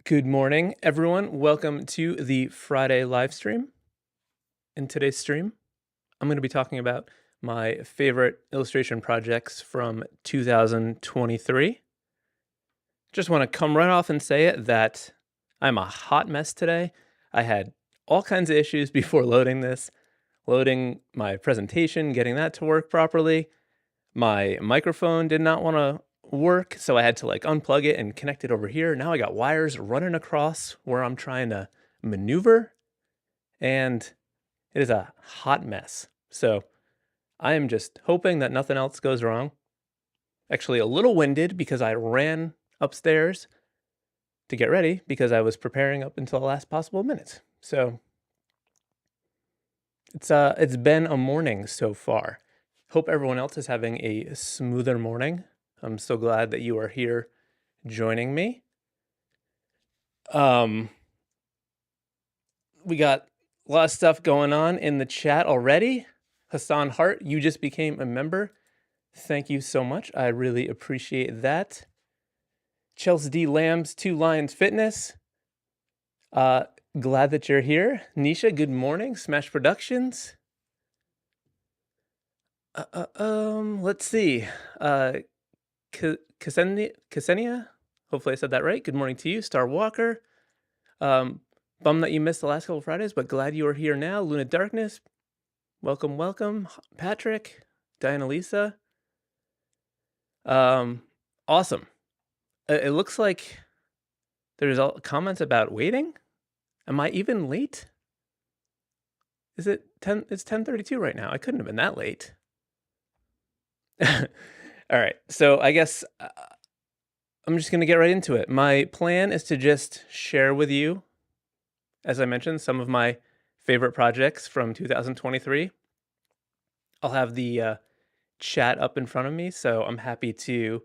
Good morning, everyone. Welcome to the Friday live stream. In today's stream, I'm going to be talking about my favorite illustration projects from 2023. Just want to come right off and say it that I'm a hot mess today. I had all kinds of issues before loading this, loading my presentation, getting that to work properly. My microphone did not want to work, so I had to unplug it and connect it over here. Now I got wires running across where I'm trying to maneuver, and it is a hot mess. So I am just hoping that nothing else goes wrong. Actually, a little winded because I ran upstairs to get ready because I was preparing up until the last possible minute. So it's been a morning so far. Hope everyone else is having a smoother morning. I'm so glad that you are here joining me. We got a lot of stuff going on in the chat already. Hassan Hart, you just became a member. Thank you so much. I really appreciate that. Chelsea D. Lambs, 2 Lions Fitness. Glad that you're here. Nisha, good morning. Smash Productions. Let's see. Ksenia, hopefully I said that right. Good morning to you. Star Walker. Bummed that you missed the last couple of Fridays, but glad you are here now. Luna Darkness, welcome, welcome. Patrick, Diana Lisa. Awesome. It looks like there's comments about waiting. Am I even late? Is it 10? It's 10:32 right now. I couldn't have been that late. All right, so I guess I'm just going to get right into it. My plan is to just share with you, as I mentioned, some of my favorite projects from 2023. I'll have the chat up in front of me, so I'm happy to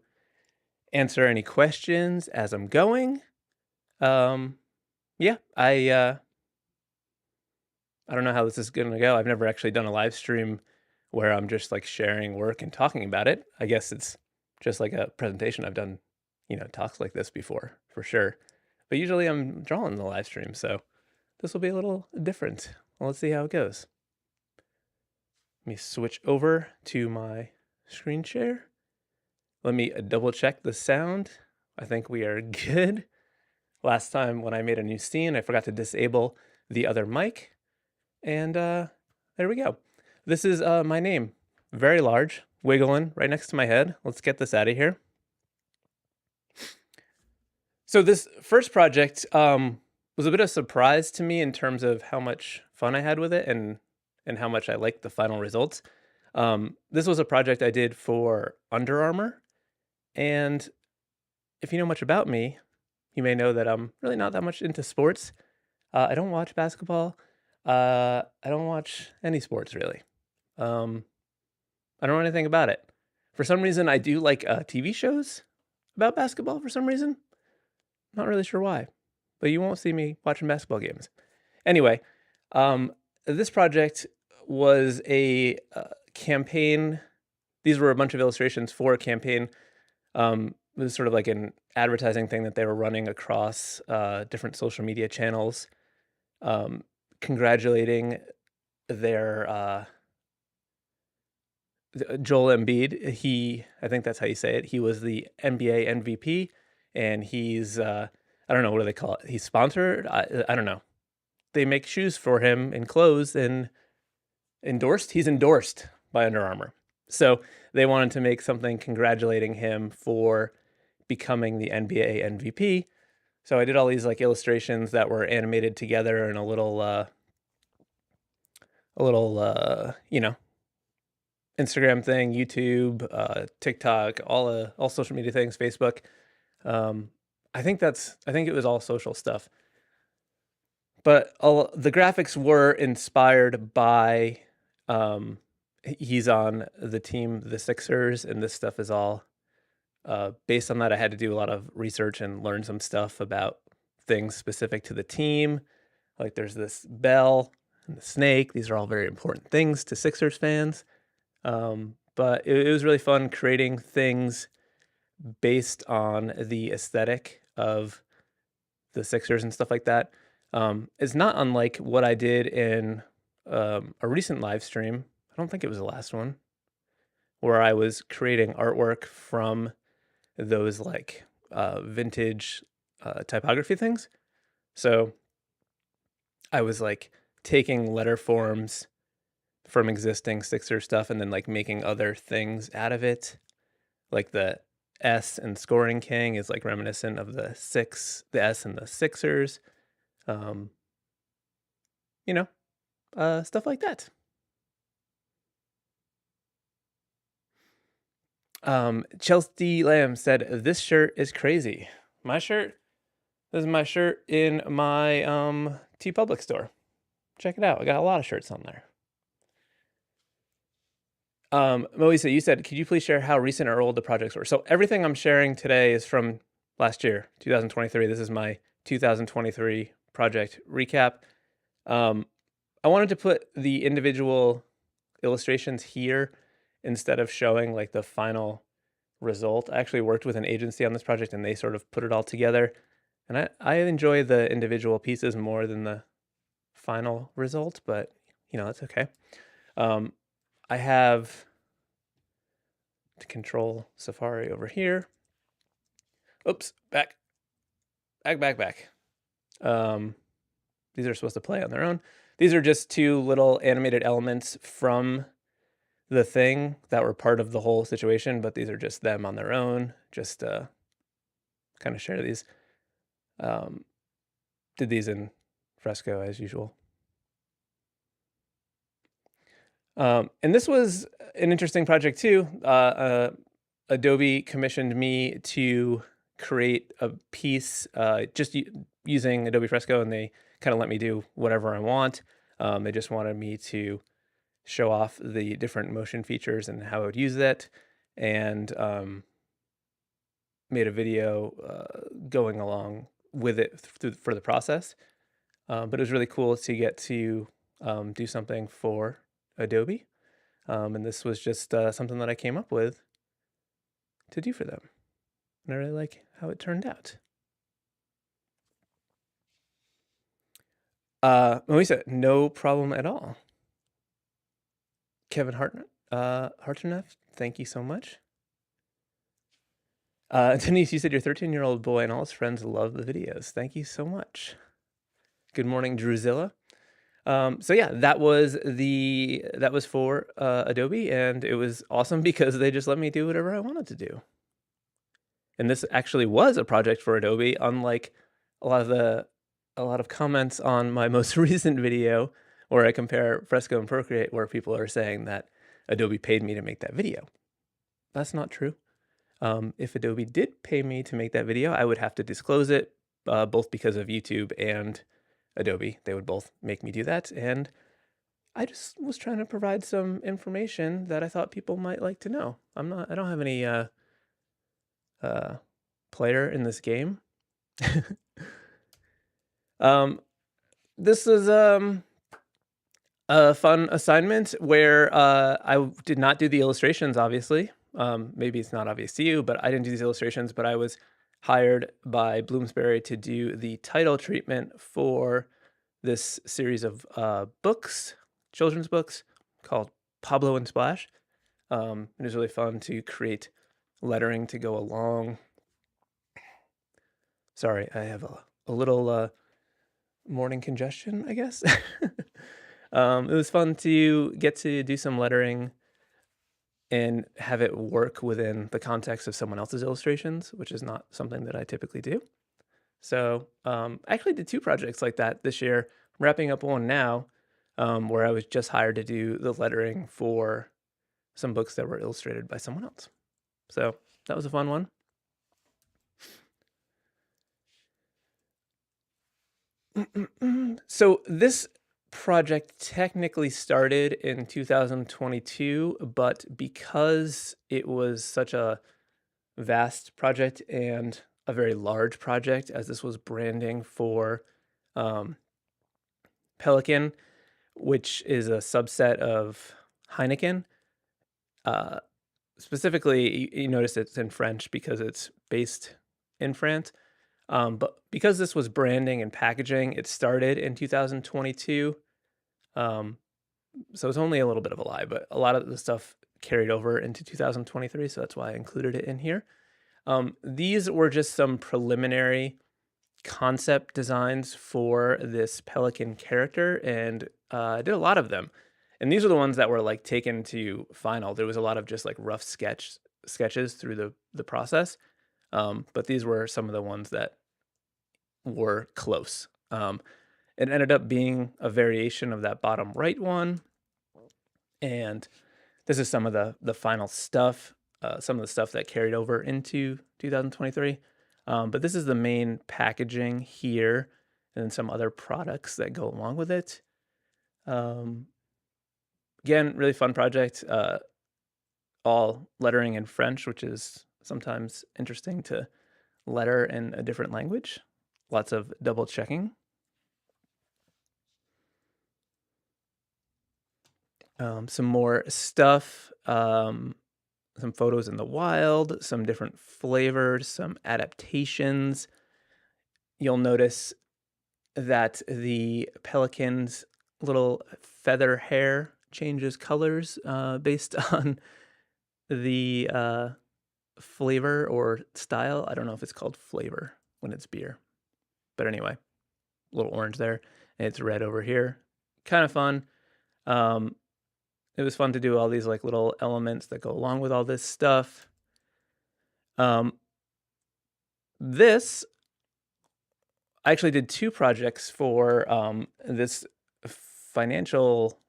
answer any questions as I'm going. Yeah, I don't know how this is going to go. I've never actually done a live stream where I'm just sharing work and talking about it. I guess it's just like a presentation. I've done, talks like this before, for sure. But usually I'm drawing the live stream, so this will be a little different. Well, let's see how it goes. Let me switch over to my screen share. Let me double check the sound. I think we are good. Last time when I made a new scene, I forgot to disable the other mic. And there we go. This is my name. Very large, wiggling right next to my head. Let's get this out of here. So this first project was a bit of a surprise to me in terms of how much fun I had with it and how much I liked the final results. This was a project I did for Under Armour. And if you know much about me, you may know that I'm really not that much into sports. I don't watch basketball. I don't watch any sports, really. I don't know anything about it. For some reason, I do like TV shows about basketball for some reason. Not really sure why, but you won't see me watching basketball games. Anyway, this project was a campaign. These were a bunch of illustrations for a campaign. It was sort of like an advertising thing that they were running across different social media channels, congratulating their Joel Embiid. I think that's how you say it. He was the NBA MVP, and he's I don't know, what do they call it? He's sponsored. I don't know. They make shoes for him and clothes and endorsed. He's endorsed by Under Armour. So they wanted to make something congratulating him for becoming the NBA MVP. So I did all these illustrations that were animated together in a little Instagram thing, YouTube, TikTok, all social media things, Facebook. I think it was all social stuff. But the graphics were inspired by he's on the team, the Sixers, and this stuff is all based on that. I had to do a lot of research and learn some stuff about things specific to the team. Like there's this bell and the snake. These are all very important things to Sixers fans. But it was really fun creating things based on the aesthetic of the Sixers and stuff like that. It's not unlike what I did in a recent live stream. I don't think it was the last one, where I was creating artwork from those like vintage typography things. So I was like taking letter forms from existing Sixer stuff and then like making other things out of it. Like the S in Scoring King is like reminiscent of the S in the Sixers. Um, stuff like that. Chelsea Lamb said, "This shirt is crazy." My shirt? This is my shirt in my TeePublic store. Check it out. I got a lot of shirts on there. Moisa, you said, could you please share how recent or old the projects were? So everything I'm sharing today is from last year, 2023. This is my 2023 project recap. I wanted to put the individual illustrations here instead of showing like the final result. I actually worked with an agency on this project and they sort of put it all together. And I enjoy the individual pieces more than the final result, but that's okay. I have to control Safari over here. Oops, back. These are supposed to play on their own. These are just two little animated elements from the thing that were part of the whole situation, but these are just them on their own. Just kind of share these. Did these in Fresco as usual. And this was an interesting project too. Adobe commissioned me to create a piece just using Adobe Fresco, and they kind of let me do whatever I want. They just wanted me to show off the different motion features and how I would use it, and made a video going along with it for the process. But it was really cool to get to do something for Adobe. And this was just something that I came up with to do for them. And I really like how it turned out. Moisa, no problem at all. Kevin Harterneth, thank you so much. Denise, you said your 13-year-old boy and all his friends love the videos. Thank you so much. Good morning, Druzilla. So yeah, that was for Adobe, and it was awesome because they just let me do whatever I wanted to do. And this actually was a project for Adobe, unlike a lot of comments on my most recent video where I compare Fresco and Procreate, where people are saying that Adobe paid me to make that video. That's not true. If Adobe did pay me to make that video, I would have to disclose it, both because of YouTube and Adobe. They would both make me do that, and I just was trying to provide some information that I thought people might like to know. I don't have any player in this game. This is a fun assignment where I did not do the illustrations, obviously. Maybe it's not obvious to you, but I didn't do these illustrations, but I was hired by Bloomsbury to do the title treatment for this series of books, children's books, called Pablo and Splash. It was really fun to create lettering to go along. Sorry, I have a little morning congestion, I guess. It was fun to get to do some lettering and have it work within the context of someone else's illustrations, which is not something that I typically do. So I actually did two projects like that this year. I'm wrapping up one now where I was just hired to do the lettering for some books that were illustrated by someone else. So that was a fun one. So this project technically started in 2022, but because it was such a vast project and a very large project, as this was branding for Pelican, which is a subset of Heineken. Specifically, you notice it's in French because it's based in France. But because this was branding and packaging, it started in 2022. Um, so it's only a little bit of a lie, but a lot of the stuff carried over into 2023, so that's why I included it in here. These were just some preliminary concept designs for this pelican character, and I did a lot of them. And these are the ones that were like taken to final. There was a lot of just like rough sketches through the process, but these were some of the ones that were close. It ended up being a variation of that bottom right one, and this is some of the final stuff, some of the stuff that carried over into 2023. But this is the main packaging here, and then some other products that go along with it. Um, Again, really fun project. All lettering in French, which is sometimes interesting to letter in a different language. Lots of double checking. Some more stuff. Some photos in the wild, some different flavors, some adaptations. You'll notice that the pelican's little feather hair changes colors based on the flavor or style. I don't know if it's called flavor when it's beer, but anyway, a little orange there, and it's red over here. Kind of fun. It was fun to do all these like little elements that go along with all this stuff. This I actually did 2 projects for this financial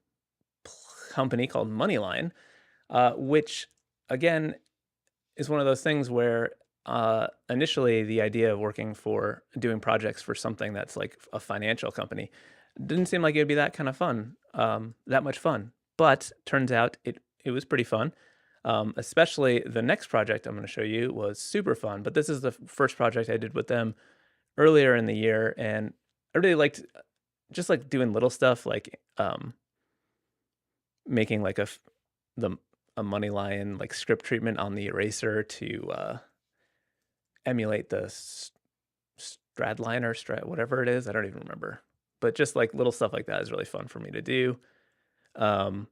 company called Moneyline, which again is one of those things where initially the idea of working for doing projects for something that's like a financial company didn't seem like it'd be that kind of fun, that much fun. But turns out it was pretty fun. Especially the next project I'm going to show you was super fun. But this is the first project I did with them earlier in the year, and I really liked just like doing little stuff like making like a money line like script treatment on the eraser to emulate the Stradliner, whatever it is. I don't even remember, but just like little stuff like that is really fun for me to do. And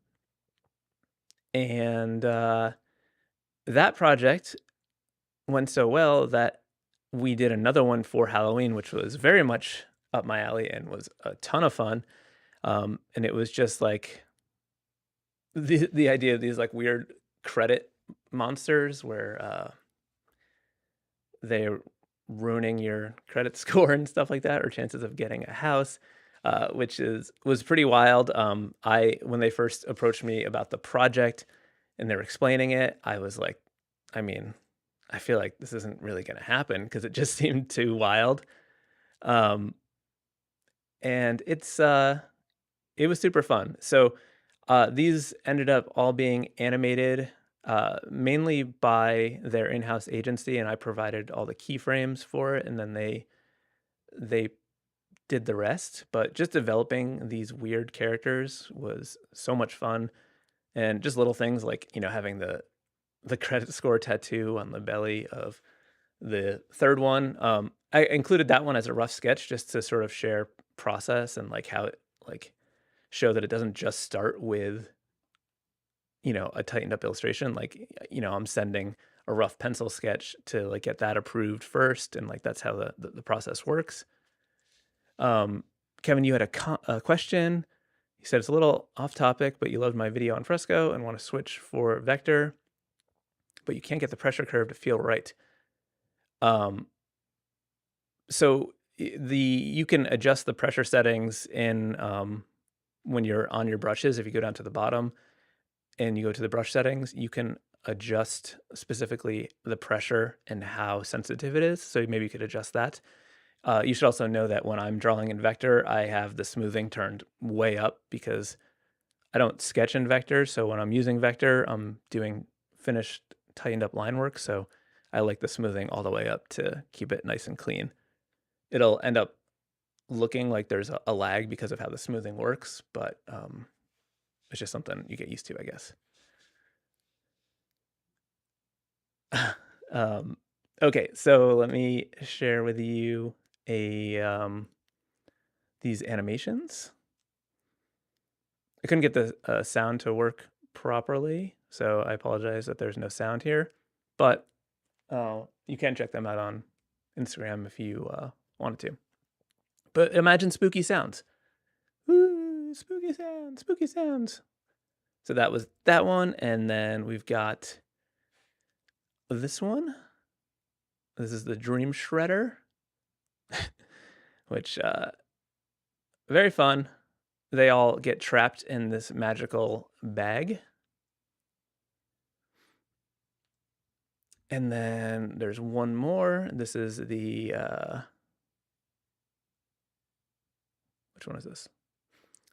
that project went so well that we did another one for Halloween, which was very much up my alley and was a ton of fun. And it was just like the idea of these like weird credit monsters where they're ruining your credit score and stuff like that, or chances of getting a house, which was pretty wild. When they first approached me about the project and they were explaining it, I was like, I mean, I feel like this isn't really going to happen because it just seemed too wild. And it was super fun. So these ended up all being animated mainly by their in-house agency, and I provided all the keyframes for it, and then they did the rest. But just developing these weird characters was so much fun, and just little things like having the credit score tattoo on the belly of the third one. I included that one as a rough sketch just to sort of share process and like how it like show that it doesn't just start with a tightened up illustration. Like I'm sending a rough pencil sketch to like get that approved first, and like that's how the process works. Kevin, you had a question. You said it's a little off topic, but you loved my video on fresco and want to switch for vector, but you can't get the pressure curve to feel right. So you can adjust the pressure settings in when you're on your brushes. If you go down to the bottom and you go to the brush settings, you can adjust specifically the pressure and how sensitive it is. So maybe you could adjust that. You should also know that when I'm drawing in vector, I have the smoothing turned way up because I don't sketch in vector. So when I'm using vector, I'm doing finished tightened up line work. So I like the smoothing all the way up to keep it nice and clean. It'll end up looking like there's a lag because of how the smoothing works, but it's just something you get used to, I guess. Okay, so let me share with you a these animations. I couldn't get the sound to work properly, so I apologize that there's no sound here. But you can check them out on Instagram if you wanted to. But imagine spooky sounds. Woo, spooky sounds, spooky sounds. So that was that one, and then we've got this one. This is the Dream Shredder, which very fun. They all get trapped in this magical bag. And then there's one more. This is the which one is this?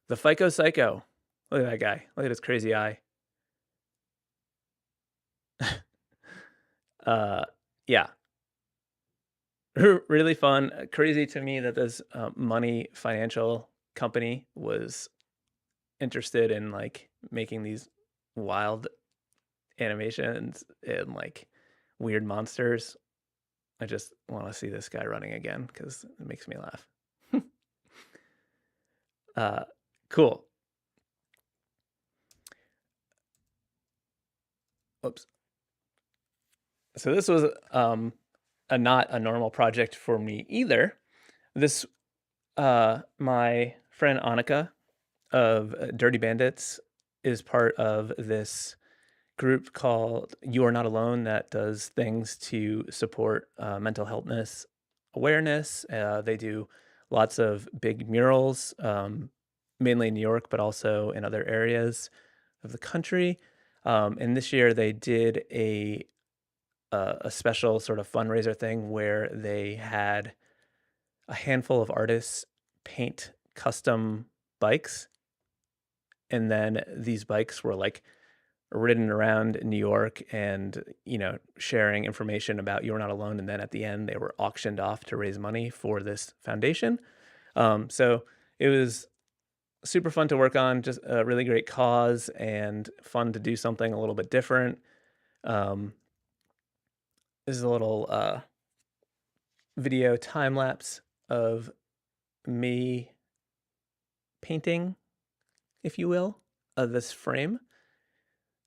The FICO Psycho. Look at that guy. Look at his crazy eye. Yeah. Really fun. Crazy to me that this money financial company was interested in like making these wild animations and like weird monsters. I just want to see this guy running again because it makes me laugh. Cool. Oops. So this was not a normal project for me either. This my friend Annika of Dirty Bandits is part of this group called You Are Not Alone that does things to support mental healthness awareness. They do lots of big murals, mainly in New York, but also in other areas of the country. And this year they did a special sort of fundraiser thing where they had a handful of artists paint custom bikes, and then these bikes were like ridden around New York and, you know, sharing information about You're Not Alone. And then at the end, they were auctioned off to raise money for this foundation. So it was super fun to work on, just a really great cause and fun to do something a little bit different. This is a little video time lapse of me painting, if you will, of this frame.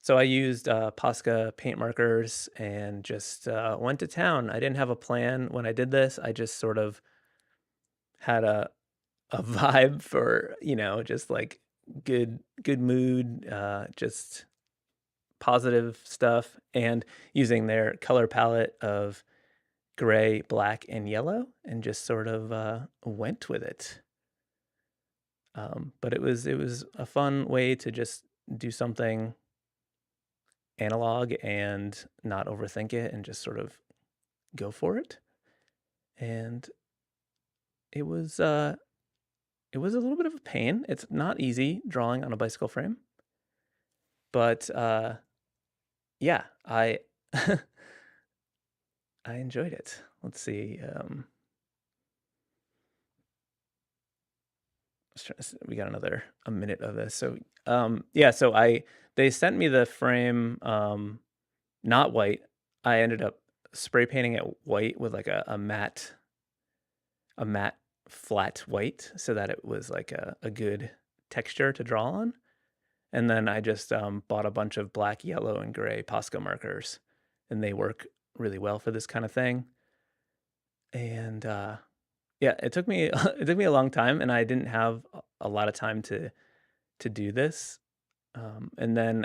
So I used Posca paint markers and just went to town. I didn't have a plan when I did this. I just sort of had a vibe for, you know, just like good mood, just positive stuff, and using their color palette of gray, black, and yellow, and just sort of went with it. But it was a fun way to just do something analog and not overthink it and just sort of go for it. And it was a little bit of a pain. It's not easy drawing on a bicycle frame, but yeah, I I enjoyed it. Let's see. We got a minute of this. So yeah, so they sent me the frame not white. I ended up spray painting it white with like a matte flat white so that it was like a good texture to draw on. And then I just bought a bunch of black, yellow, and gray Posca markers, and they work really well for this kind of thing. And yeah, it took me it took me a long time, and I didn't have a lot of time to do this. And then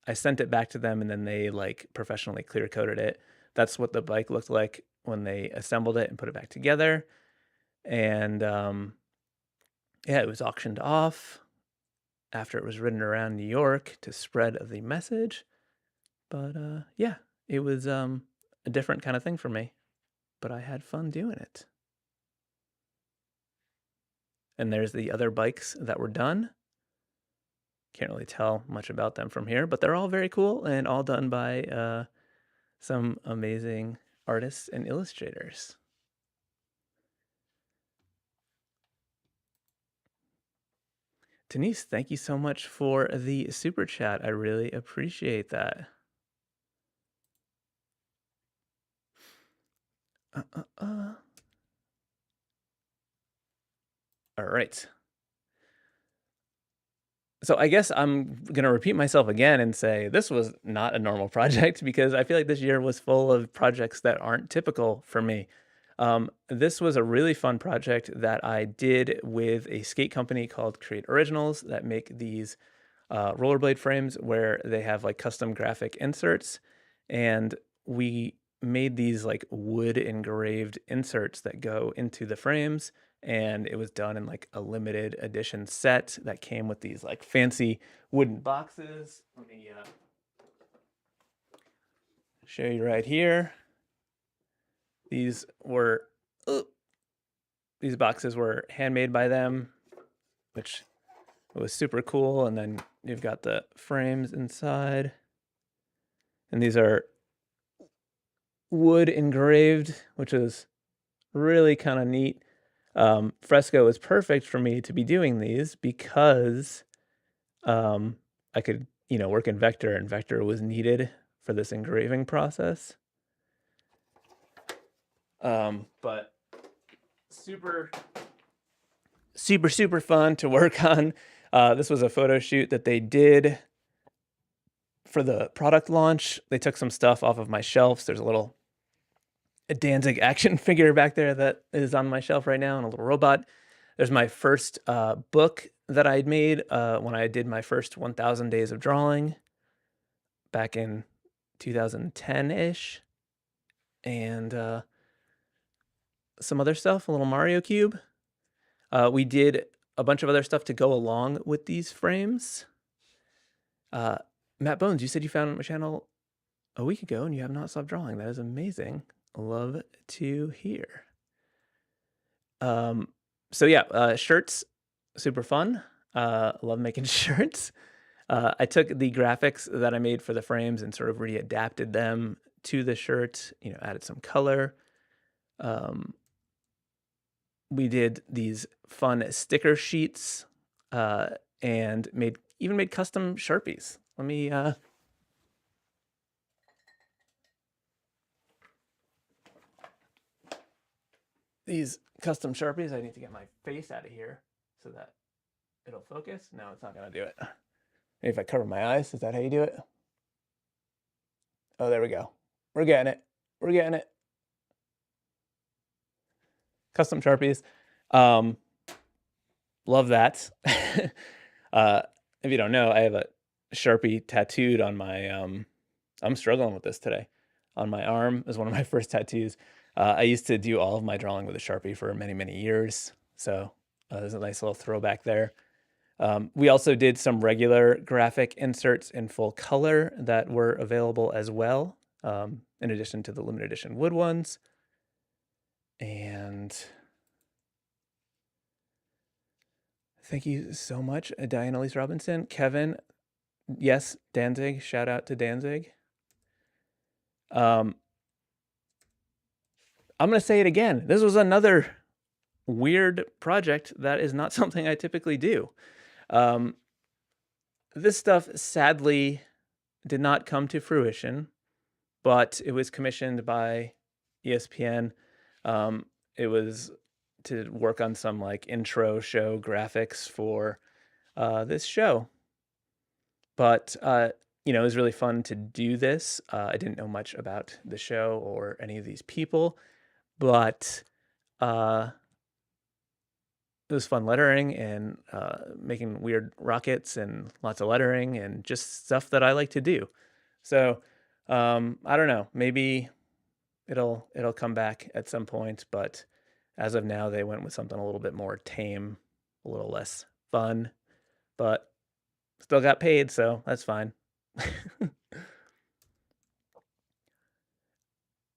I sent it back to them, and then they like professionally clear coated it. That's what the bike looked like when they assembled it and put it back together. And yeah, it was auctioned off after it was ridden around New York to spread the message. But yeah, it was a different kind of thing for me, but I had fun doing it. And there's the other bikes that were done. Can't really tell much about them from here, but they're all very cool and all done by some amazing artists and illustrators. Denise, thank you so much for the super chat. I really appreciate that. All right. So I guess I'm gonna repeat myself again and say this was not a normal project because I feel like this year was full of projects that aren't typical for me. This was a really fun project that I did with a skate company called Create Originals that make these rollerblade frames where they have like custom graphic inserts, and we made these like wood engraved inserts that go into the frames, and it was done in like a limited edition set that came with these like fancy wooden boxes. Let me show you right here. These were these boxes were handmade by them, which was super cool. And then you've got the frames inside, and these are wood engraved, which is really kind of neat. Fresco is perfect for me to be doing these because I could, work in vector, and vector was needed for this engraving process. But super, super, super fun to work on. This was a photo shoot that they did for the product launch. They took some stuff off of my shelves. There's a Danzig action figure back there that is on my shelf right now, and a little robot. There's my first book that I'd made when I did my first 1,000 days of drawing back in 2010-ish. And some other stuff, a little Mario Cube. We did a bunch of other stuff to go along with these frames. Matt Bones, you said you found my channel a week ago and you have not stopped drawing. That is amazing. Love to hear. So yeah, shirts, super fun. Love making shirts. I took the graphics that I made for the frames and sort of readapted them to the shirt, added some color. We did these fun sticker sheets, and even made custom Sharpies. Let me these custom Sharpies, I need to get my face out of here so that it'll focus. No, it's not gonna do it. Maybe if I cover my eyes, is that how you do it? Oh, there we go. We're getting it. We're getting it. Custom Sharpies. Love that. If you don't know, I have a Sharpie tattooed on my, I'm struggling with this today. On my arm is one of my first tattoos. I used to do all of my drawing with a Sharpie for many, many years. So there's a nice little throwback there. We also did some regular graphic inserts in full color that were available as well, in addition to the limited edition wood ones. And thank you so much, Diana Elise Robinson. Kevin, yes, Danzig, shout out to Danzig. I'm going to say it again. This was another weird project that is not something I typically do. This stuff sadly did not come to fruition, but it was commissioned by ESPN. It was to work on some like intro show graphics for this show. But it was really fun to do this. I didn't know much about the show or any of these people, but it was fun lettering and making weird rockets and lots of lettering and just stuff that I like to do. So I don't know, maybe it'll come back at some point, but as of now, they went with something a little bit more tame, a little less fun, but still got paid, so that's fine.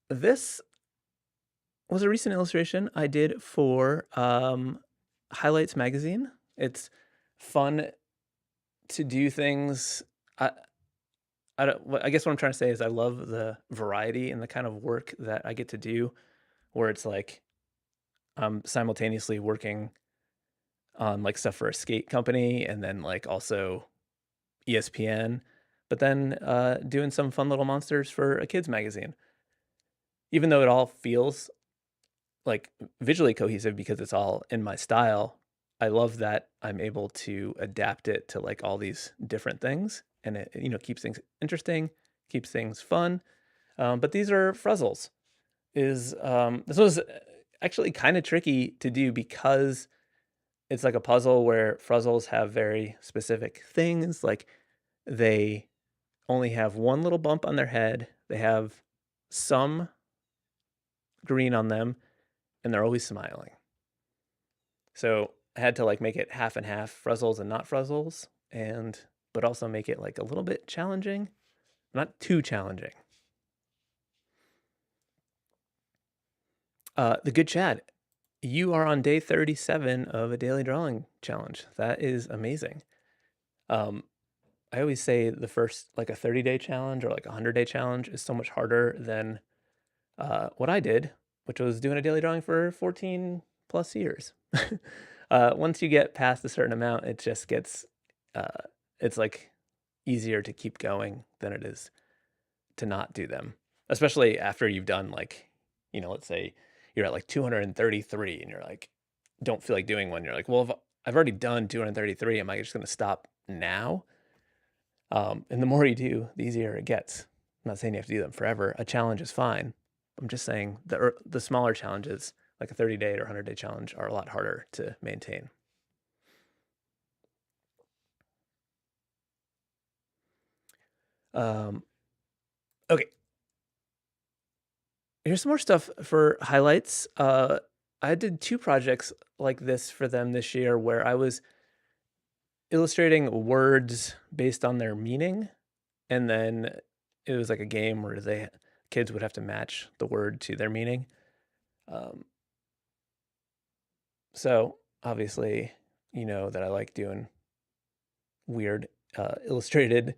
This was a recent illustration I did for Highlights magazine. It's fun to do things. I guess what I'm trying to say is I love the variety and the kind of work that I get to do, where it's like I'm simultaneously working on like stuff for a skate company and then like also ESPN, but then doing some fun little monsters for a kids magazine. Even though it all feels like visually cohesive because it's all in my style. I love that I'm able to adapt it to like all these different things, and it keeps things interesting, keeps things fun. But these are Fruzzles. This was actually kind of tricky to do because it's like a puzzle where Fruzzles have very specific things. Like they only have one little bump on their head. They have some green on them, and they're always smiling. So I had to like make it half and half Fruzzles and not Fruzzles, but also make it like a little bit challenging, not too challenging. The good Chad, you are on day 37 of a daily drawing challenge. That is amazing. I always say the first like a 30-day challenge or like a 100-day challenge is so much harder than what I did, which was doing a daily drawing for 14 plus years. Once you get past a certain amount, it just gets, it's like easier to keep going than it is to not do them, especially after you've done like, let's say you're at like 233 and you're like, don't feel like doing one. You're like, well, if I've already done 233, am I just going to stop now? And the more you do, the easier it gets. I'm not saying you have to do them forever. A challenge is fine. I'm just saying the smaller challenges, like a 30-day or 100-day challenge, are a lot harder to maintain. Okay. Here's some more stuff for highlights. I did 2 projects like this for them this year where I was illustrating words based on their meaning, and then it was like a game where kids would have to match the word to their meaning. So obviously, you know that I like doing weird illustrative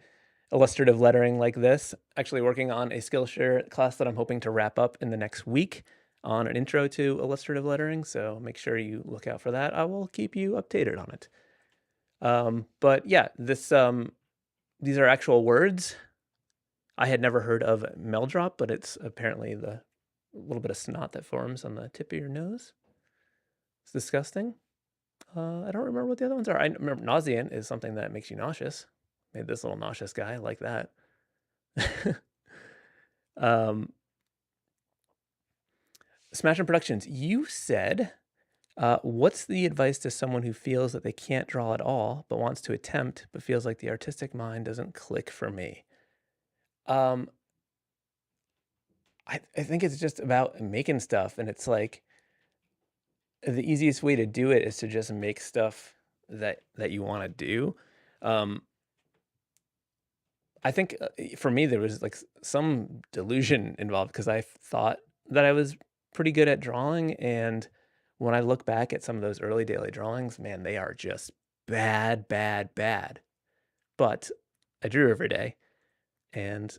lettering like this. Actually working on a Skillshare class that I'm hoping to wrap up in the next week on an intro to illustrative lettering. So make sure you look out for that. I will keep you updated on it. But yeah, these are actual words. I had never heard of meldrop, but it's apparently the little bit of snot that forms on the tip of your nose. It's disgusting. I don't remember what the other ones are. I remember nauseant is something that makes you nauseous. Made this little nauseous guy like that. Smashing Productions, you said, what's the advice to someone who feels that they can't draw at all, but wants to attempt, but feels like the artistic mind doesn't click for me? I think it's just about making stuff, and it's like the easiest way to do it is to just make stuff that you want to do. I think for me there was like some delusion involved because I thought that I was pretty good at drawing, and when I look back at some of those early daily drawings, man, they are just bad, bad, bad. But I drew every day, and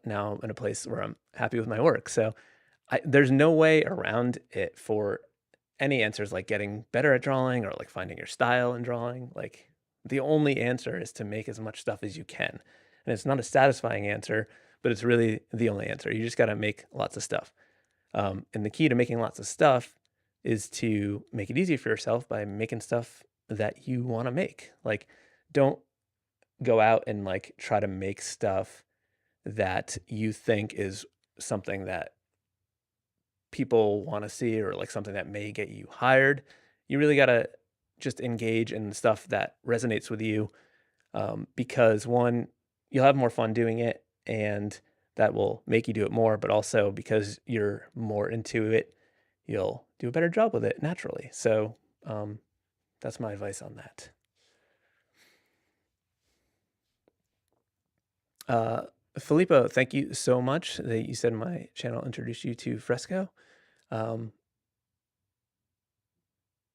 now I'm in a place where I'm happy with my work. So there's no way around it for any answers like getting better at drawing or like finding your style in drawing. Like the only answer is to make as much stuff as you can. And it's not a satisfying answer, but it's really the only answer. You just got to make lots of stuff. And the key to making lots of stuff is to make it easy for yourself by making stuff that you want to make. Like, don't go out and like try to make stuff that you think is something that people want to see or like something that may get you hired. You really got to just engage in stuff that resonates with you, because one, you'll have more fun doing it and that will make you do it more, but also because you're more into it, you'll do a better job with it naturally. So that's my advice on that. Filippo, thank you so much that you said my channel introduced you to Fresco.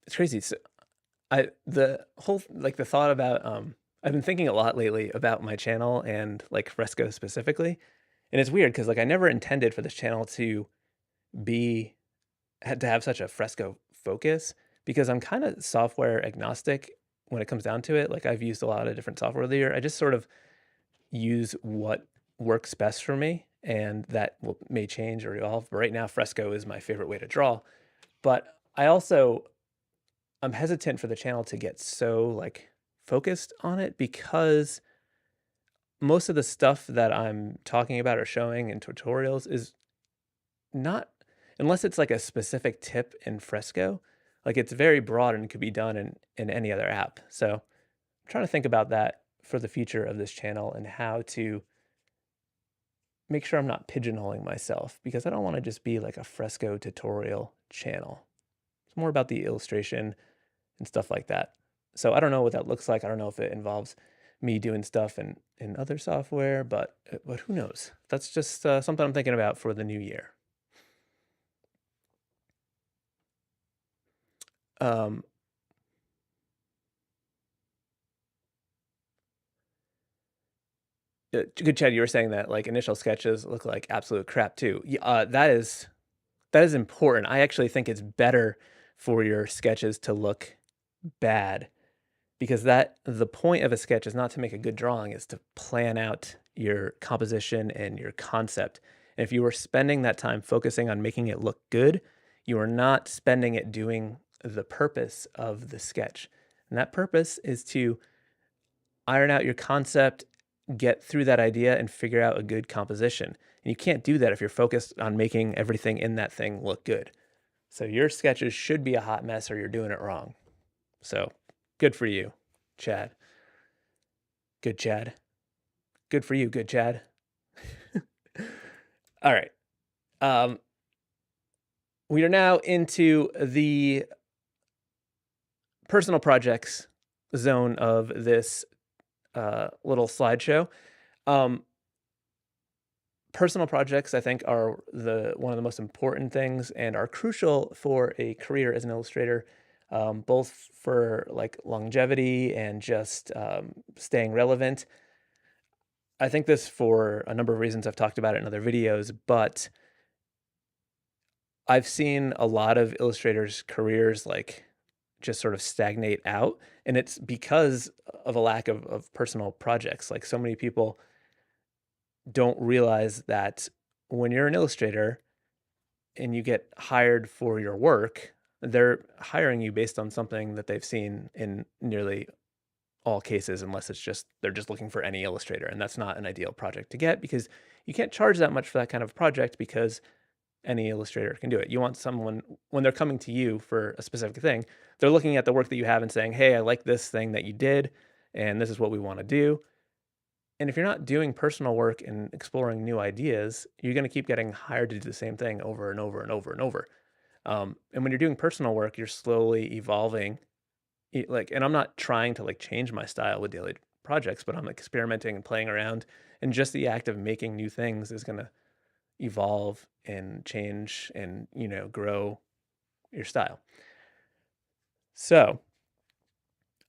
It's crazy. So the thought about I've been thinking a lot lately about my channel and like Fresco specifically, and it's weird because like I never intended for this channel to have such a Fresco focus because I'm kind of software agnostic when it comes down to it. Like I've used a lot of different software over the year. I just sort of use what works best for me, and that may change or evolve. But right now, fresco is my favorite way to draw. But I'm hesitant for the channel to get so like focused on it because most of the stuff that I'm talking about or showing in tutorials is not, unless it's like a specific tip in fresco, like it's very broad and could be done in any other app. So I'm trying to think about that for the future of this channel and how to make sure I'm not pigeonholing myself, because I don't want to just be like a fresco tutorial channel. It's more about the illustration and stuff like that. So I don't know what that looks like. I don't know if it involves me doing stuff in other software, but who knows? That's just something I'm thinking about for the new year. Um, Good Chad, you were saying that like initial sketches look like absolute crap too. That is important. I actually think it's better for your sketches to look bad, because the point of a sketch is not to make a good drawing, is to plan out your composition and your concept. And if you were spending that time focusing on making it look good, you are not spending it doing the purpose of the sketch. And that purpose is to iron out your concept, get through that idea, and figure out a good composition. And you can't do that if you're focused on making everything in that thing look good. So your sketches should be a hot mess or you're doing it wrong. So good for you, Chad. Good Chad. Good for you, good Chad. All right. We are now into the personal projects zone of this little slideshow. Personal projects, I think, are one of the most important things and are crucial for a career as an illustrator, both for like longevity and just staying relevant. I think this for a number of reasons. I've talked about it in other videos, but I've seen a lot of illustrators' careers like just sort of stagnate out, and it's because of a lack of personal projects. Like so many people don't realize that when you're an illustrator and you get hired for your work, they're hiring you based on something that they've seen in nearly all cases, unless it's just they're just looking for any illustrator. And that's not an ideal project to get, because you can't charge that much for that kind of project, because any illustrator can do it. You want someone, when they're coming to you for a specific thing, they're looking at the work that you have and saying, hey, I like this thing that you did, and this is what we want to do. And if you're not doing personal work and exploring new ideas, you're going to keep getting hired to do the same thing over and over and over and over. And when you're doing personal work, you're slowly evolving. Like, and I'm not trying to like change my style with daily projects, but I'm experimenting and playing around. And just the act of making new things is going to evolve and change and, grow your style. So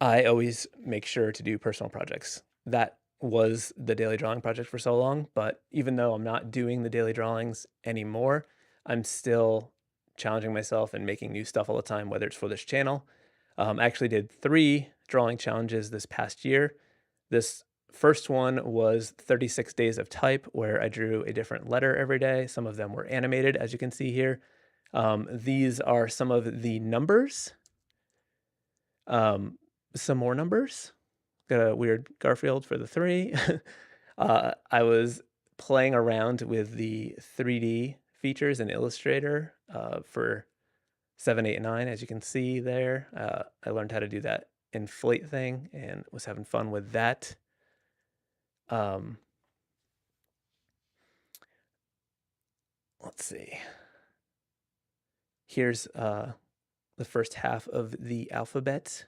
I always make sure to do personal projects. That was the daily drawing project for so long, but even though I'm not doing the daily drawings anymore, I'm still challenging myself and making new stuff all the time, whether it's for this channel. I actually did 3 drawing challenges this past year. This first one was 36 days of type, where I drew a different letter every day. Some of them were animated, as you can see here. These are some of the numbers. Some more numbers. Got a weird Garfield for the 3. I was playing around with the 3D features in Illustrator for 7, 8, and 9, as you can see there. I learned how to do that inflate thing and was having fun with that. Let's see. Here's the first half of the alphabet.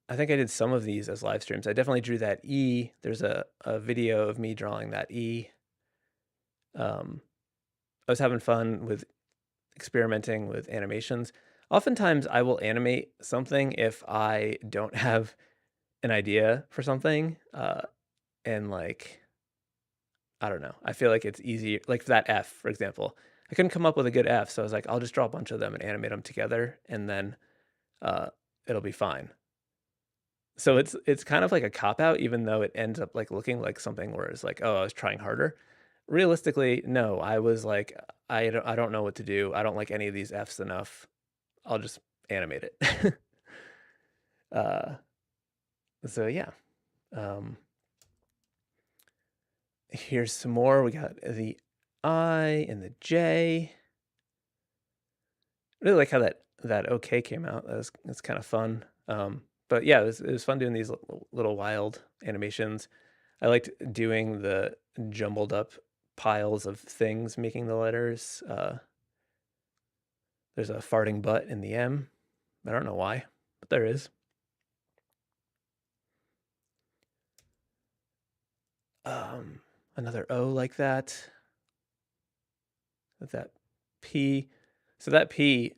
I think I did some of these as live streams. I definitely drew that E. There's a video of me drawing that E. I was having fun with experimenting with animations. Oftentimes I will animate something if I don't have an idea for something. And like, I don't know. I feel like it's easier. Like that F, for example. I couldn't come up with a good F, so I was like, I'll just draw a bunch of them and animate them together, and then it'll be fine. So it's kind of like a cop out, even though it ends up like looking like something where it's like, oh, I was trying harder. Realistically, no, I was like, I don't know what to do. I don't like any of these Fs enough. I'll just animate it. uh, so yeah. Um, here's some more. We got the I and the J. Really like how that OK came out. That's kind of fun. But yeah, it was fun doing these little wild animations. I liked doing the jumbled up piles of things making the letters. There's a farting butt in the M. I don't know why, but there is. Another O like that. With that P. So that P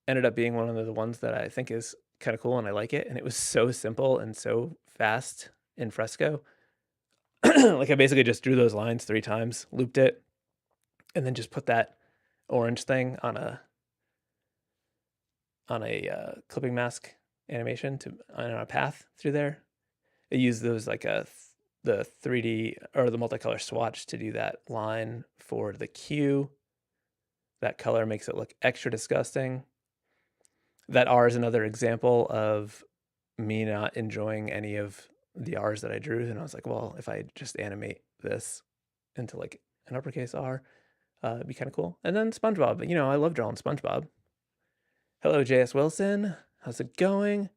ended up being one of the ones that I think is kind of cool and I like it. And it was so simple and so fast in Fresco. Like I basically just drew those lines 3 times, looped it, and then just put that orange thing on a clipping mask animation on a path through there. I used those like the 3D or the multicolor swatch to do that line for the Q. That color makes it look extra disgusting. That R is another example of me not enjoying any of the R's that I drew. And I was like, well, if I just animate this into like an uppercase R, it'd be kind of cool. And then SpongeBob, I love drawing SpongeBob. Hello, JS Wilson. How's it going?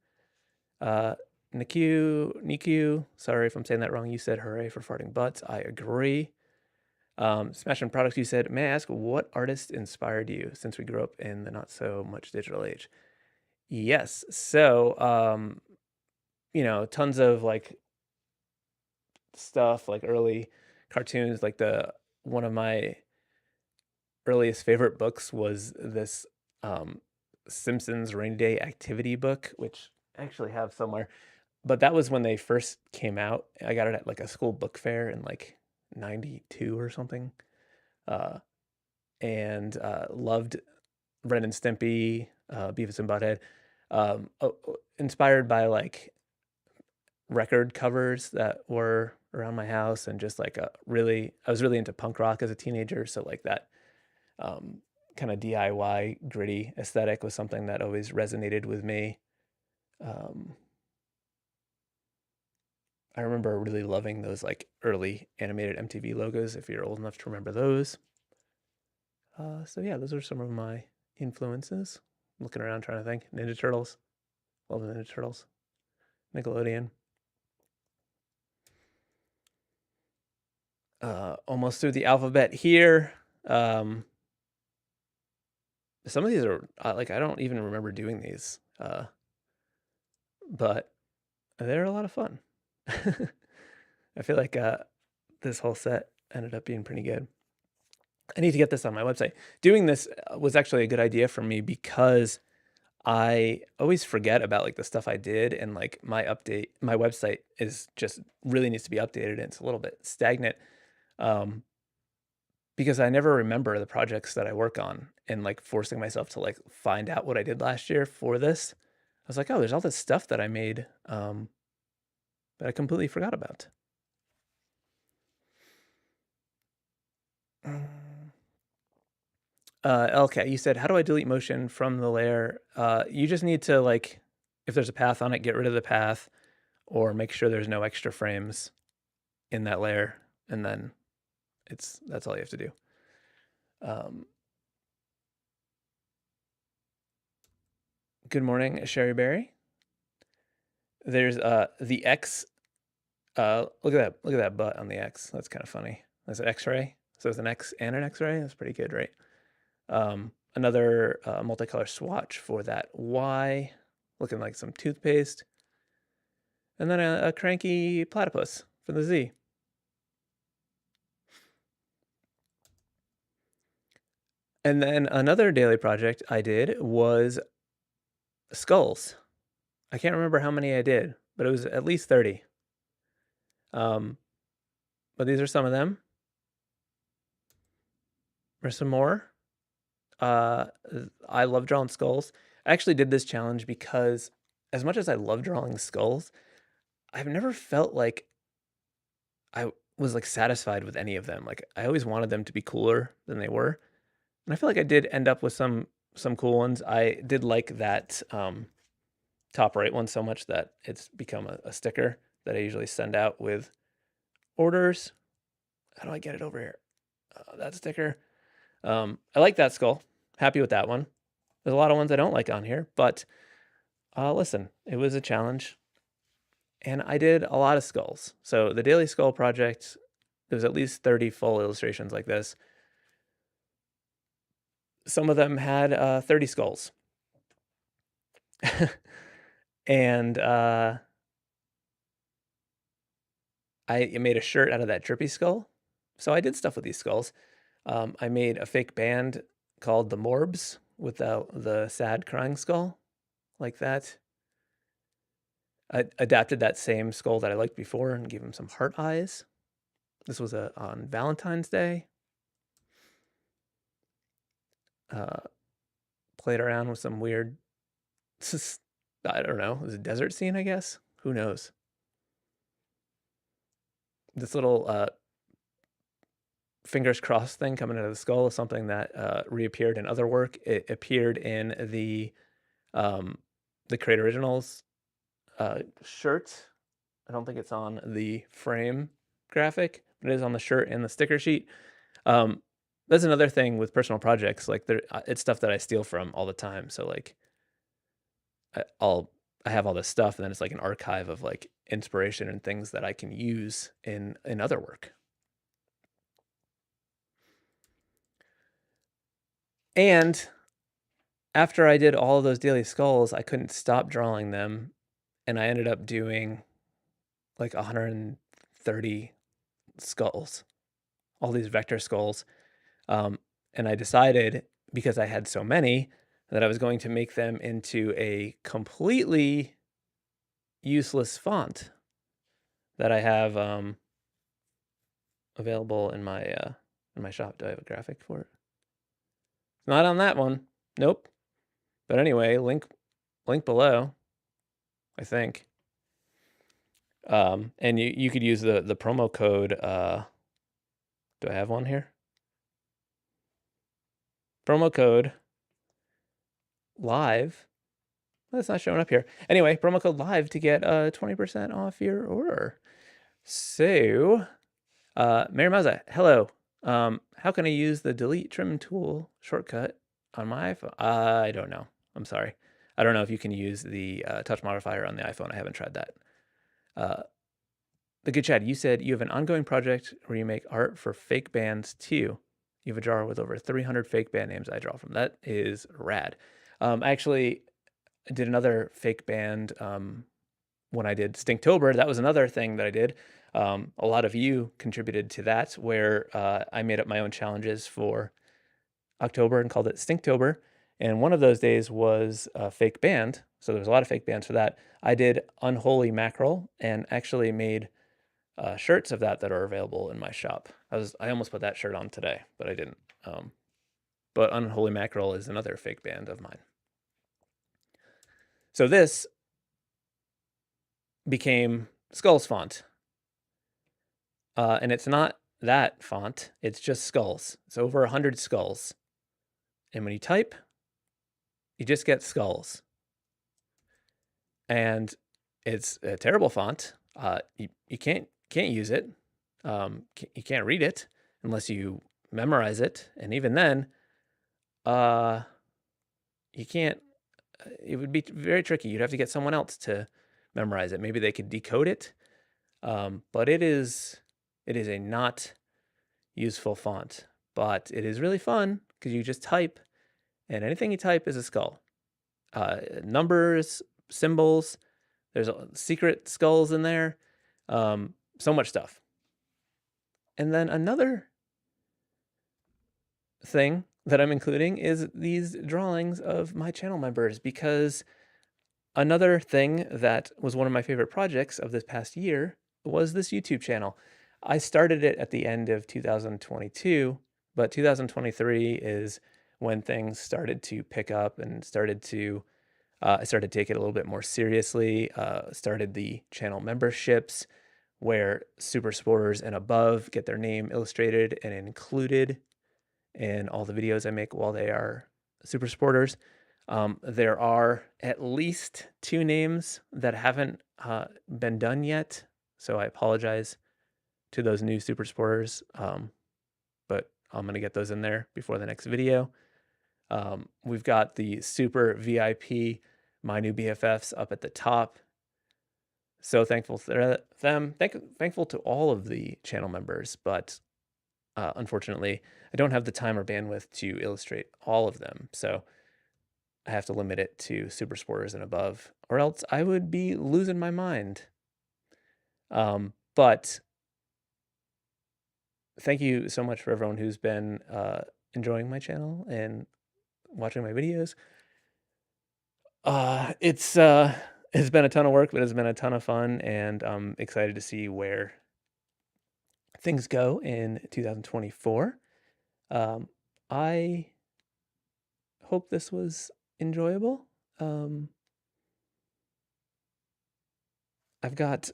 Niku, sorry if I'm saying that wrong. You said hooray for farting butts. I agree. Smashing Products, you said, may I ask what artist inspired you since we grew up in the not so much digital age? Yes. So, tons of like stuff, like early cartoons, like one of my earliest favorite books was this Simpsons Rainy Day Activity book, which I actually have somewhere. But that was when they first came out. I got it at like a school book fair in like 92 or something. Uh, and loved Ren and Stimpy, Beavis and Butthead. Inspired by like record covers that were around my house and just like I was really into punk rock as a teenager. So like that kind of DIY gritty aesthetic was something that always resonated with me. I remember really loving those like early animated MTV logos, if you're old enough to remember those. So yeah, those are some of my influences. Looking around trying to think. Ninja Turtles. Love the Ninja Turtles. Nickelodeon. Almost through the alphabet here. Some of these are like I don't even remember doing these, but they're a lot of fun. I feel like this whole set ended up being pretty good. I need to get this on my website. Doing this was actually a good idea for me because I always forget about like the stuff I did, and like my website is just really needs to be updated and it's a little bit stagnant. Because I never remember the projects that I work on, and like forcing myself to like find out what I did last year for this. I was like, oh, there's all this stuff that I made that I completely forgot about. Okay, you said, how do I delete motion from the layer? You just need to like, if there's a path on it, get rid of the path or make sure there's no extra frames in that layer. And then that's all you have to do. Good morning, Sherry Berry. There's the X. Look at that butt on the X. That's kind of funny. That's an X-ray. So it's an X and an X-ray. That's pretty good, right? Another multicolor swatch for that Y, looking like some toothpaste. And then a cranky platypus for the Z. And then another daily project I did was skulls. I can't remember how many I did, but it was at least 30. But these are some of them. There's some more. I love drawing skulls. I actually did this challenge because as much as I love drawing skulls, I've never felt like I was like satisfied with any of them. Like I always wanted them to be cooler than they were. And I feel like I did end up with some cool ones. I did like that top right one so much that it's become a sticker that I usually send out with orders. How do I get it over here? That sticker. I like that skull. Happy with that one. There's a lot of ones I don't like on here, but listen, it was a challenge. And I did a lot of skulls. So the Daily Skull Project, there's at least 30 full illustrations like this. Some of them had 30 skulls. And I made a shirt out of that drippy skull. So I did stuff with these skulls. I made a fake band called the Morbs with the sad crying skull, like that. I adapted that same skull that I liked before and gave him some heart eyes. This was on Valentine's Day. Played around with some weird, I don't know, it was a desert scene, I guess? Who knows? This little fingers crossed thing coming out of the skull is something that reappeared in other work. It appeared in the Create Originals shirt. I don't think it's on the frame graphic, but it is on the shirt and the sticker sheet. That's another thing with personal projects. Like it's stuff that I steal from all the time. So like, I have all this stuff, and then it's like an archive of like inspiration and things that I can use in other work. And after I did all of those daily skulls, I couldn't stop drawing them, and I ended up doing like 130 skulls, all these vector skulls. And I decided, because I had so many, that I was going to make them into a completely useless font that I have available in my shop. Do I have a graphic for it? Not on that one. Nope. But anyway, link below, I think. And you could use the promo code. Do I have one here? Promo code live. That's not showing up here. Anyway, promo code live to get 20% off your order. So, Mary Mazza, hello. How can I use the delete trim tool shortcut on my iPhone? I don't know. I'm sorry. I don't know if you can use the touch modifier on the iPhone. I haven't tried that. The good Chad, you said you have an ongoing project where you make art for fake bands too. You have a jar with over 300 fake band names I draw from. That is rad. Actually, I did another fake band when I did Stinktober. That was another thing that I did. A lot of you contributed to that, where I made up my own challenges for October and called it Stinktober. And one of those days was a fake band. So there was a lot of fake bands for that. I did Unholy Mackerel and actually made shirts of that are available in my shop. I almost put that shirt on today, but I didn't. But Unholy Mackerel is another fake band of mine. So this became Skulls font. And it's not that font, it's just skulls. It's over 100 skulls. And when you type, you just get skulls. And it's a terrible font. You can't use it. You can't read it unless you memorize it. And even then, you can't. It would be very tricky. You'd have to get someone else to memorize it. Maybe they could decode it. But it is a not useful font. But it is really fun because you just type, and anything you type is a skull. Numbers, symbols. There's secret skulls in there. So much stuff. And then another thing that I'm including is these drawings of my channel members, because another thing that was one of my favorite projects of this past year was this YouTube channel. I started it at the end of 2022, but 2023 is when things started to pick up and started to I started to take it a little bit more seriously, started the channel memberships where super supporters and above get their name illustrated and included in all the videos I make while they are super supporters. There are at least 2 names that haven't been done yet, so I apologize to those new super supporters, but I'm gonna get those in there before the next video. We've got the super VIP, my new BFFs up at the top. So thankful to them. Thankful to all of the channel members, but unfortunately, I don't have the time or bandwidth to illustrate all of them. So I have to limit it to super supporters and above, or else I would be losing my mind. But thank you so much for everyone who's been enjoying my channel and watching my videos. It's been a ton of work, but it's been a ton of fun, and I'm excited to see where things go in 2024. I hope this was enjoyable. I've got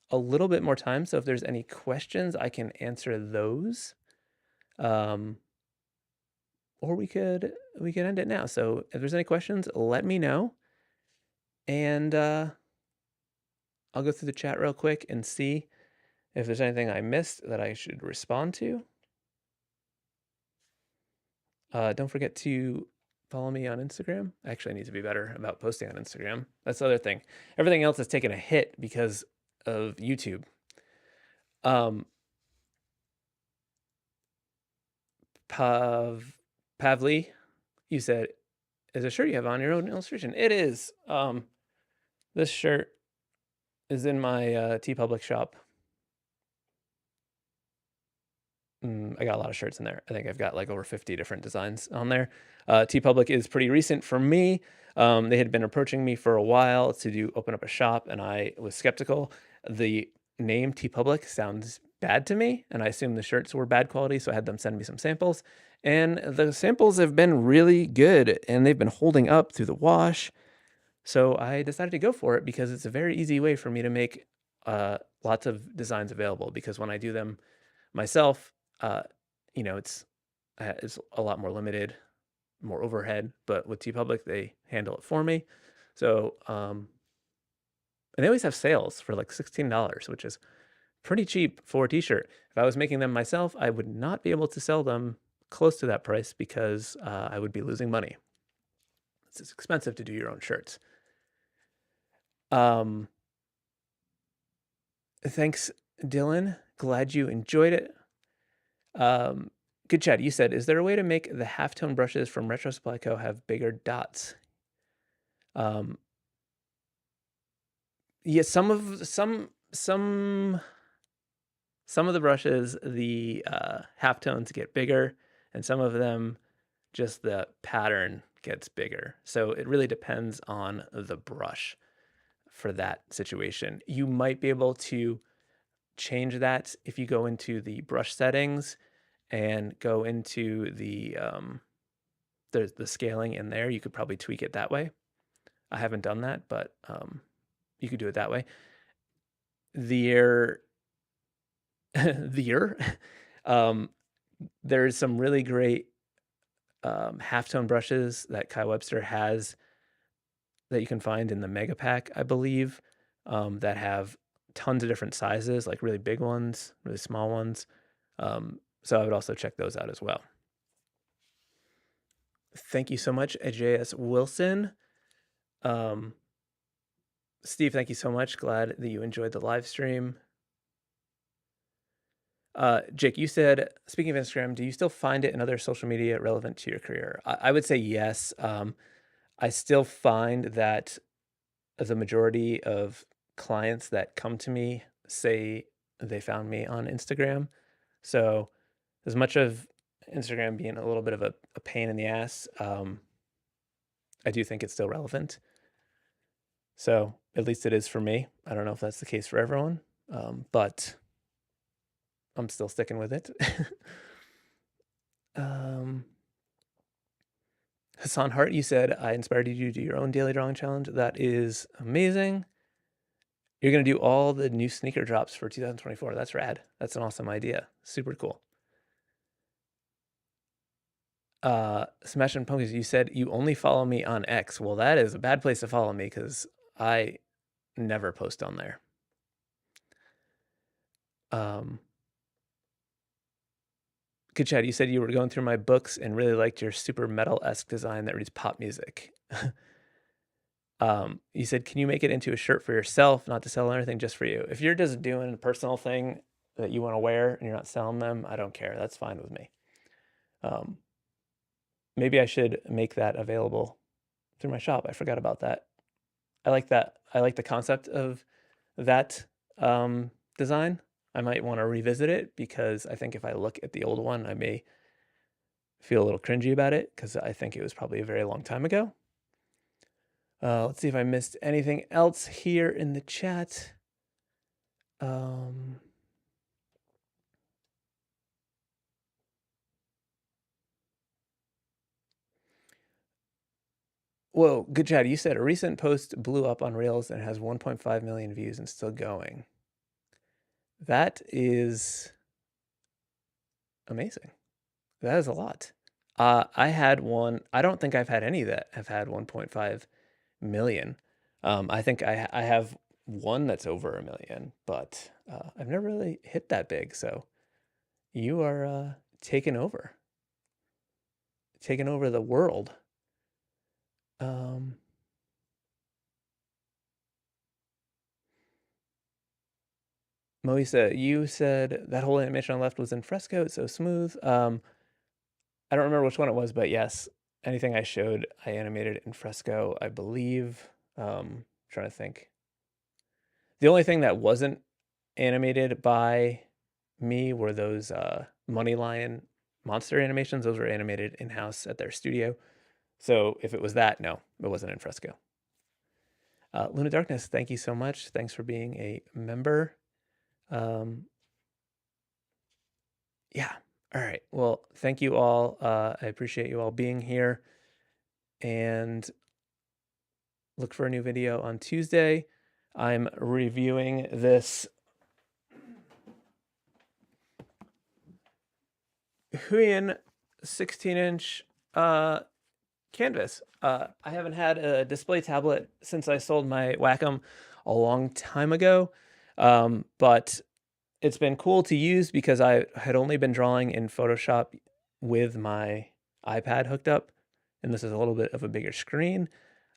a little bit more time, so if there's any questions, I can answer those. Or we could end it now. So if there's any questions, let me know. And I'll go through the chat real quick and see if there's anything I missed that I should respond to. Don't forget to follow me on Instagram. I actually need to be better about posting on Instagram. That's the other thing. Everything else has taken a hit because of YouTube. Pavli, you said, is a shirt you have on your own illustration? It is. This shirt is in my TeePublic shop. I got a lot of shirts in there. I think I've got like over 50 different designs on there. TeePublic is pretty recent for me. They had been approaching me for a while to open up a shop, and I was skeptical. The name TeePublic sounds bad to me, and I assumed the shirts were bad quality, so I had them send me some samples. And the samples have been really good, and they've been holding up through the wash. So I decided to go for it because it's a very easy way for me to make lots of designs available, because when I do them myself, you know, it's a lot more limited, more overhead, but with TeePublic, they handle it for me. So, and they always have sales for like $16, which is pretty cheap for a t-shirt. If I was making them myself, I would not be able to sell them close to that price because I would be losing money. It's expensive to do your own shirts. Thanks, Dylan. Glad you enjoyed it. Good chat. You said, is there a way to make the halftone brushes from Retro Supply Co. have bigger dots? Yeah, some of the brushes, the halftones get bigger, and some of them just the pattern gets bigger. So it really depends on the brush for that situation. You might be able to change that if you go into the brush settings and go into the scaling in there. You could probably tweak it that way. I haven't done that, but you could do it that way. There's some really great halftone brushes that Kai Webster has that you can find in the Mega Pack, I believe, that have tons of different sizes, like really big ones, really small ones. So I would also check those out as well. Thank you so much, JS Wilson. Steve, thank you so much. Glad that you enjoyed the live stream. Jake, you said, speaking of Instagram, do you still find it and other social media relevant to your career? I would say yes. I still find that the majority of clients that come to me say they found me on Instagram. So as much of Instagram being a little bit of a pain in the ass, I do think it's still relevant. So at least it is for me. I don't know if that's the case for everyone, but I'm still sticking with it. Hassan Hart, you said I inspired you to do your own daily drawing challenge. That is amazing. You're going to do all the new sneaker drops for 2024. That's rad. That's an awesome idea. Super cool. Smashing Pumpkins, you said you only follow me on X. Well, that is a bad place to follow me because I never post on there. Good chat. You said you were going through my books and really liked your super metal-esque design that reads pop music. You said, can you make it into a shirt for yourself, not to sell or anything, just for you? If you're just doing a personal thing that you want to wear and you're not selling them, I don't care. That's fine with me. Maybe I should make that available through my shop. I forgot about that. I like that. I like the concept of that design. I might want to revisit it because I think if I look at the old one, I may feel a little cringy about it because I think it was probably a very long time ago. Let's see if I missed anything else here in the chat. Whoa, good chat. You said a recent post blew up on Reels and has 1.5 million views and still going. That is amazing. That is a lot. I had one. I don't think I've had any that have had 1.5 million. I think I have one that's over a million, but I've never really hit that big. So you are taking over the world. Moisa, you said that whole animation on the left was in fresco. It's so smooth. I don't remember which one it was, but yes, anything I showed, I animated in fresco, I believe. Trying to think. The only thing that wasn't animated by me were those Money Lion monster animations. Those were animated in-house at their studio. So if it was that, no, it wasn't in fresco. Luna Darkness, thank you so much. Thanks for being a member. Yeah. All right. Well, thank you all. I appreciate you all being here. And look for a new video on Tuesday. I'm reviewing this Huion 16-inch canvas. I haven't had a display tablet since I sold my Wacom a long time ago, but it's been cool to use because I had only been drawing in Photoshop with my iPad hooked up, and this is a little bit of a bigger screen.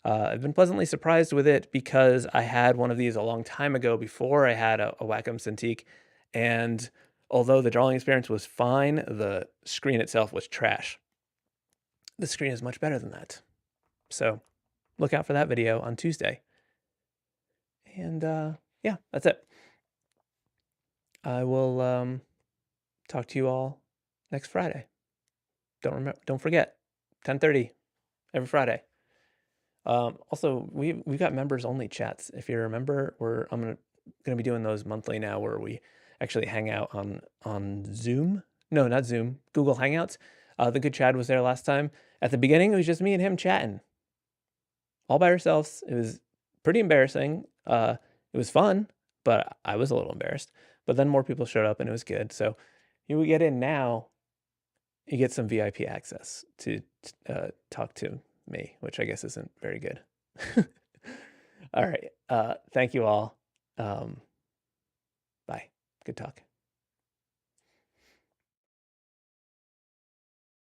I've been pleasantly surprised with it because I had one of these a long time ago before I had a Wacom Cintiq, and although the drawing experience was fine, the screen itself was trash. The screen is much better than that. So look out for that video on Tuesday. And yeah, that's it. I will talk to you all next Friday. Don't forget, 10:30 every Friday. Also, we've got members only chats. If you remember, I'm gonna be doing those monthly now, where we actually hang out on Zoom. No, not Zoom. Google Hangouts. The good Chad was there last time. At the beginning, it was just me and him chatting, all by ourselves. It was pretty embarrassing. It was fun, but I was a little embarrassed. But then more people showed up, and it was good. So you get in now. You get some VIP access to talk to me, which I guess isn't very good. All right. Thank you all. Bye. Good talk.